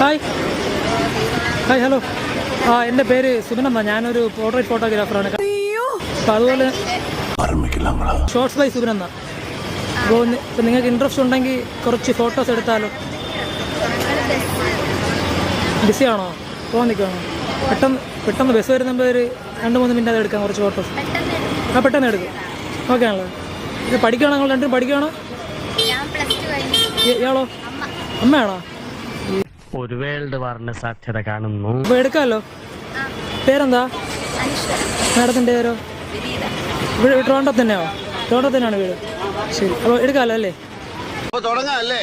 Hi hi hello. എൻ്റെ പേര് സുബിനെന്നാ. ഞാനൊരു പോർട്രേറ്റ് ഫോട്ടോഗ്രാഫറാണ്. അപ്പോൾ അതുപോലെ ഷോർട്സ് ബൈ സുബിനെന്നാ. അപ്പോൾ ഇപ്പം നിങ്ങൾക്ക് ഇൻട്രസ്റ്റ് ഉണ്ടെങ്കിൽ കുറച്ച് ഫോട്ടോസ് എടുത്താലോ? ബിസിയാണോ? പോകാൻ നിൽക്കുകയാണോ? പെട്ടെന്ന് ബസ് വരുമ്പോൾ ഒരു 2-3 മിനിറ്റ് അത് എടുക്കാം, കുറച്ച് ഫോട്ടോസ്. പെട്ടെന്ന് എടുക്കും. ഓക്കെ ആണല്ലോ. ഇത് പഠിക്കുകയാണോ? നിങ്ങൾ രണ്ടും പഠിക്കുകയാണോ? ഇയാളോ? അമ്മയാണോ? ഒരു വേൾഡ് വാറിന് സാധ്യത കാണുന്നു. അപ്പോൾ എടുക്കാമല്ലോ. പേരെന്താ മാഡത്തിൻ്റെ പേരോ? ഇവിടെ ട്രിവാൻഡ്രത്ത് തന്നെയോ? ട്രിവാൻഡ്രത്ത് തന്നെയാണ് വീട്. ശരി, അപ്പോൾ എടുക്കാമല്ലോ അല്ലേ? തുടങ്ങാം അല്ലേ?